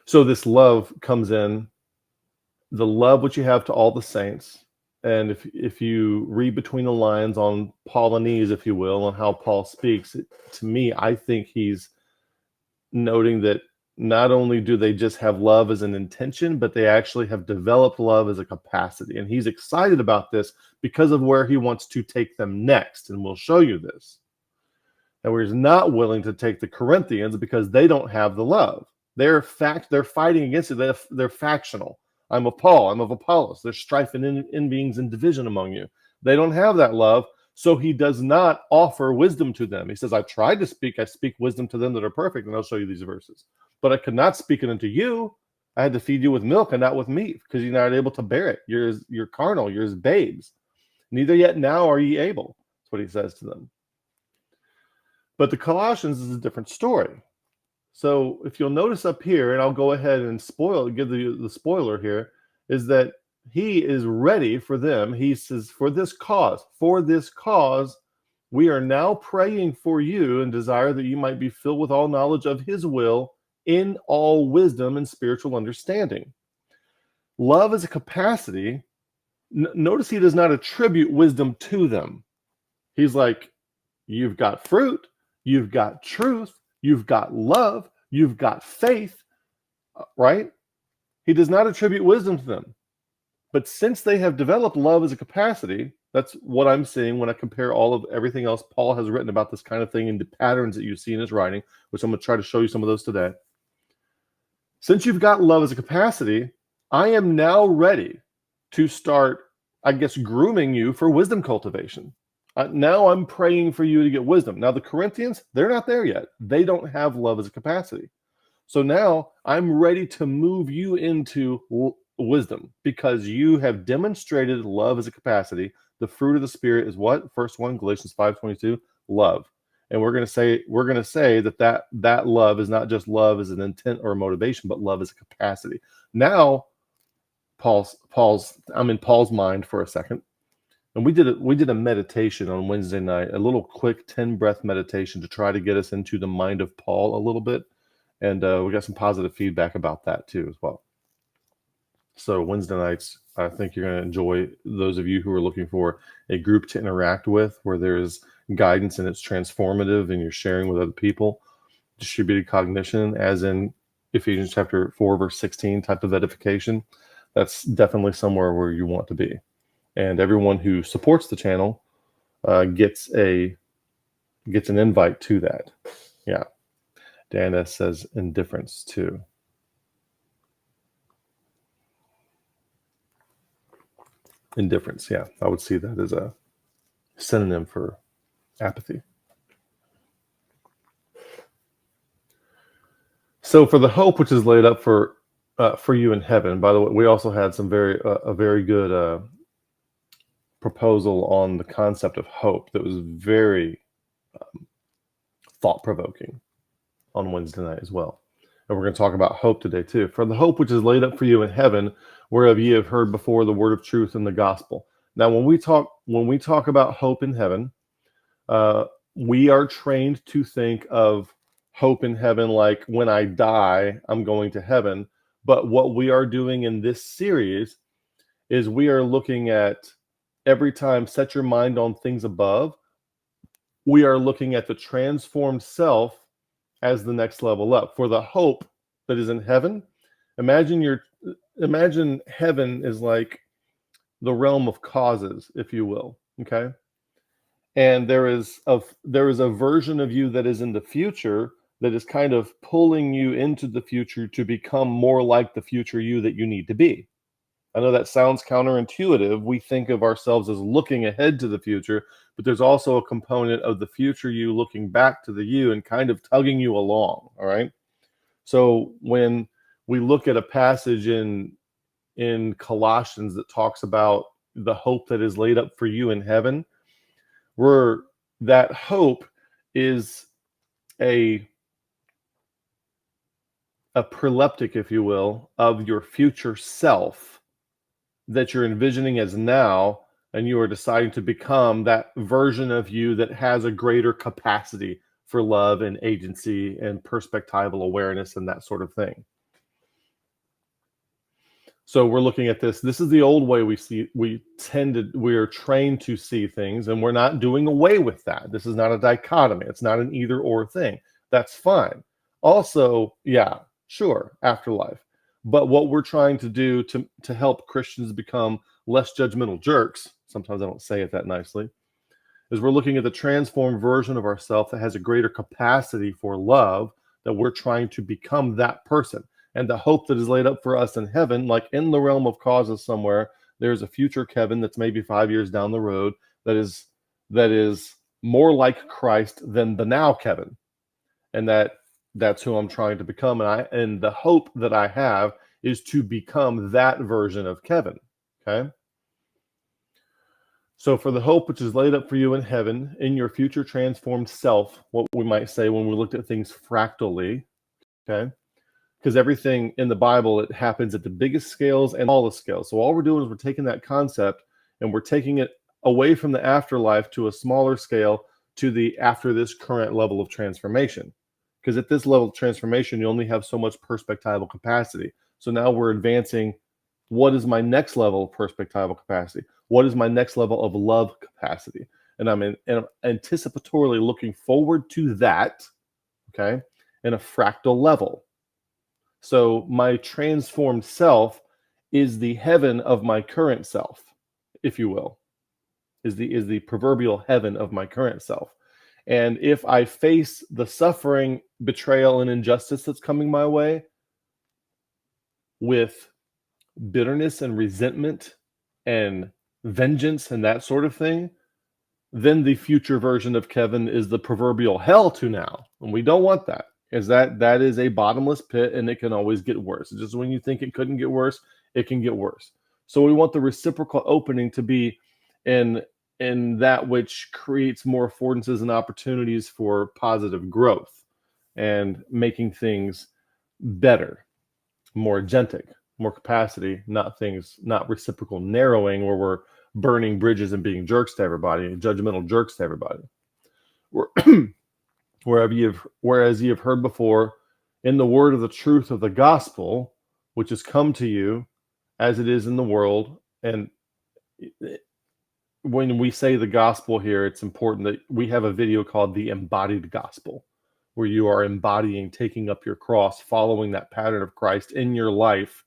So this love comes in, the love which you have to all the saints. And if you read between the lines on Paulinese, if you will, on how Paul speaks, to me, I think he's noting that not only do they just have love as an intention, but they actually have developed love as a capacity. And he's excited about this because of where he wants to take them next. And we'll show you this. And he's not willing to take the Corinthians because they don't have the love. They're fighting against it. They're factional. I'm of Paul. I'm of Apollos. There's strife and envyings and division among you. They don't have that love. So he does not offer wisdom to them. He says, I tried to speak. I speak wisdom to them that are perfect. And I'll show you these verses. But I could not speak it unto you. I had to feed you with milk and not with meat because you're not able to bear it. You're carnal. You're as babes. Neither yet now are ye able. That's what he says to them. But the Colossians is a different story. So if you'll notice up here, and I'll go ahead and give the spoiler here, is that he is ready for them. He says, for this cause, we are now praying for you and desire that you might be filled with all knowledge of his will in all wisdom and spiritual understanding. Love is a capacity. Notice he does not attribute wisdom to them. He's like, you've got fruit, you've got truth, you've got love, you've got faith, right? He does not attribute wisdom to them. But since they have developed love as a capacity, that's what I'm seeing when I compare all of everything else Paul has written about this kind of thing and the patterns that you see in his writing, which I'm going to try to show you some of those today. Since you've got love as a capacity, I am now ready to start, I guess, grooming you for wisdom cultivation. Now I'm praying for you to get wisdom. Now the Corinthians, they're not there yet. They don't have love as a capacity. So now I'm ready to move you into wisdom because you have demonstrated love as a capacity. The fruit of the Spirit is what? First one, Galatians 5:22, love. And we're going to say that love is not just love as an intent or a motivation, but love as a capacity. Now, I'm in Paul's mind for a second. And we did a meditation on Wednesday night, a little quick 10-breath meditation to try to get us into the mind of Paul a little bit. And we got some positive feedback about that too as well. So Wednesday nights, I think you're going to enjoy, those of you who are looking for a group to interact with where there's guidance and it's transformative and you're sharing with other people. Distributed cognition, as in Ephesians chapter 4, verse 16 type of edification. That's definitely somewhere where you want to be. And everyone who supports the channel gets an invite to that. Yeah. Dan S. says indifference too. Indifference, yeah. I would see that as a synonym for apathy. So for the hope which is laid up for you in heaven, by the way, we also had some a very good proposal on the concept of hope that was very thought-provoking on Wednesday night as well. And we're going to talk about hope today too. For the hope which is laid up for you in heaven, whereof ye have heard before the word of truth and the gospel. Now, when we talk about hope in heaven, we are trained to think of hope in heaven like when I die, I'm going to heaven. But what we are doing in this series is we are looking at every time set your mind on things above. We are looking at the transformed self as the next level up. For the hope that is in heaven, imagine heaven is like the realm of causes, if you will. Okay. And there is a version of you that is in the future that is kind of pulling you into the future to become more like the future you that you need to be. I know that sounds counterintuitive. We think of ourselves as looking ahead to the future, but there's also a component of the future you looking back to the you and kind of tugging you along. All right. So when we look at a passage in Colossians that talks about the hope that is laid up for you in heaven, where that hope is a proleptic, if you will, of your future self that you're envisioning as now, and you are deciding to become that version of you that has a greater capacity for love and agency and perspectival awareness and that sort of thing. So we're looking at this. This is the old way we are trained to see things, and we're not doing away with that. This is not a dichotomy. It's not an either or thing. That's fine. Also, yeah, sure, afterlife. But what we're trying to do to help Christians become less judgmental jerks, sometimes I don't say it that nicely, is we're looking at the transformed version of ourselves that has a greater capacity for love, that we're trying to become that person. And the hope that is laid up for us in heaven, like in the realm of causes somewhere, there's a future Kevin that's maybe 5 years down the road that is more like Christ than the now Kevin. And that's who I'm trying to become. And the hope that I have is to become that version of Kevin. Okay. So for the hope which is laid up for you in heaven, in your future transformed self, what we might say when we looked at things fractally, okay? Because everything in the Bible, it happens at the biggest scales and all the scales. So all we're doing is we're taking that concept and we're taking it away from the afterlife to a smaller scale to the after this current level of transformation. Because at this level of transformation, you only have so much perspectival capacity. So now we're advancing. What is my next level of perspectival capacity? What is my next level of love capacity? And I'm anticipatorily looking forward to that, okay, in a fractal level. So my transformed self is the heaven of my current self, if you will, is the proverbial heaven of my current self. And if I face the suffering, betrayal, and injustice that's coming my way with bitterness and resentment and vengeance and that sort of thing, then the future version of Kevin is the proverbial hell to now. And we don't want that, because that is a bottomless pit and it can always get worse. Just when you think it couldn't get worse, it can get worse. So we want the reciprocal opening to be in that which creates more affordances and opportunities for positive growth and making things better, more agentic, more capacity, not reciprocal narrowing where we're burning bridges and being jerks to everybody, judgmental jerks to everybody. Whereas you have heard before in the word of the truth of the gospel, which has come to you as it is in the world. And when we say the gospel here, it's important that we have a video called The Embodied Gospel, where you are embodying, taking up your cross, following that pattern of Christ in your life.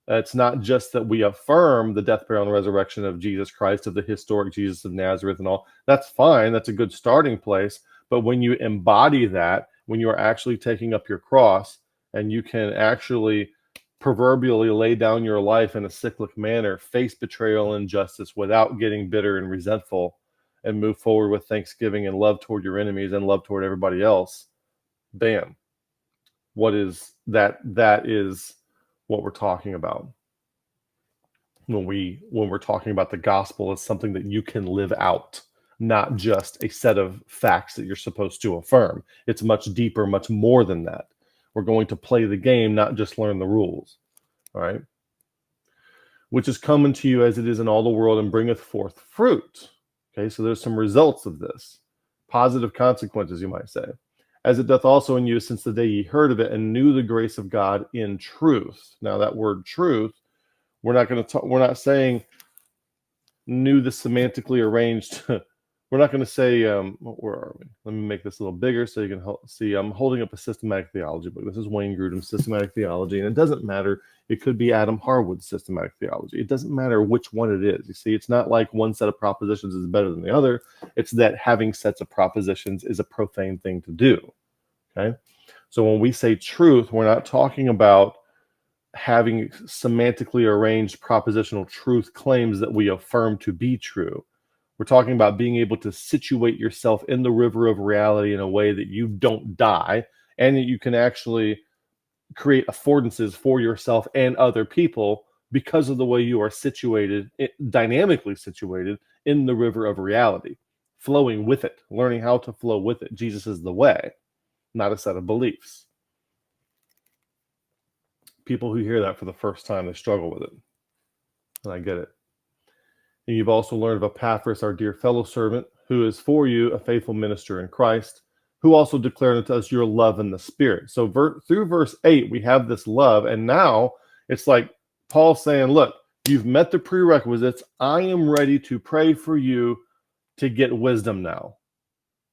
It's not just that we affirm the death, burial, and resurrection of Jesus Christ, of the historic Jesus of Nazareth and all. That's fine. That's a good starting place. But when you embody that, when you are actually taking up your cross and you can actually proverbially lay down your life in a cyclic manner, face betrayal and injustice without getting bitter and resentful, and move forward with thanksgiving and love toward your enemies and love toward everybody else, bam. What is that? That is what we're talking about. When we're talking about the gospel, it's something that you can live out, not just a set of facts that you're supposed to affirm. It's much deeper, much more than that. We're going to play the game, not just learn the rules. All right. Which is coming to you as it is in all the world and bringeth forth fruit. Okay, so there's some results of this. Positive consequences, you might say. As it doth also in you since the day ye heard of it and knew the grace of God in truth. Now that word truth, we're not saying knew the semantically arranged. We're not going to say, where are we? Let me make this a little bigger so you can see. I'm holding up a systematic theology book. This is Wayne Grudem's systematic theology, and it doesn't matter. It could be Adam Harwood's systematic theology. It doesn't matter which one it is. You see, it's not like one set of propositions is better than the other. It's that having sets of propositions is a profane thing to do. Okay? So when we say truth, we're not talking about having semantically arranged propositional truth claims that we affirm to be true. We're talking about being able to situate yourself in the river of reality in a way that you don't die and that you can actually create affordances for yourself and other people because of the way you are situated, dynamically situated in the river of reality, flowing with it, learning how to flow with it. Jesus is the way, not a set of beliefs. People who hear that for the first time, they struggle with it. And I get it. And you've also learned of Epaphras, our dear fellow servant, who is for you a faithful minister in Christ, who also declared unto us your love in the Spirit. So through verse 8, we have this love, and now it's like Paul's saying, look, you've met the prerequisites. I am ready to pray for you to get wisdom now.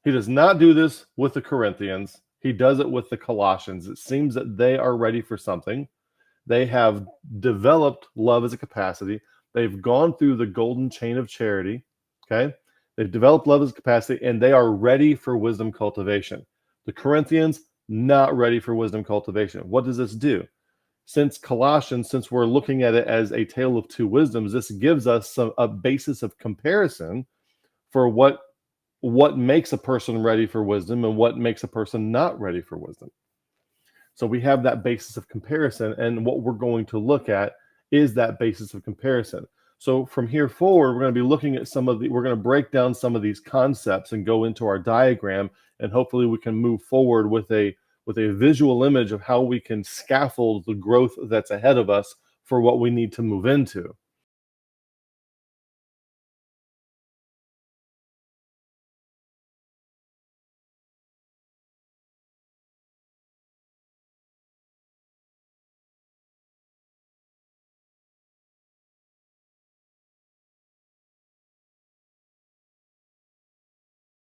He does not do this with the Corinthians. He does it with the Colossians. It seems that they are ready for something. They have developed love as a capacity. They've gone through the golden chain of charity. Okay. They've developed love as a capacity, and they are ready for wisdom cultivation. The Corinthians, not ready for wisdom cultivation. What does this do? Since Colossians, since we're looking at it as a tale of two wisdoms, this gives us a basis of comparison for what makes a person ready for wisdom and what makes a person not ready for wisdom. So we have that basis of comparison, and what we're going to look at is that basis of comparison. So from here forward, we're going to be looking at we're going to break down some of these concepts and go into our diagram, and hopefully we can move forward with a visual image of how we can scaffold the growth that's ahead of us for what we need to move into.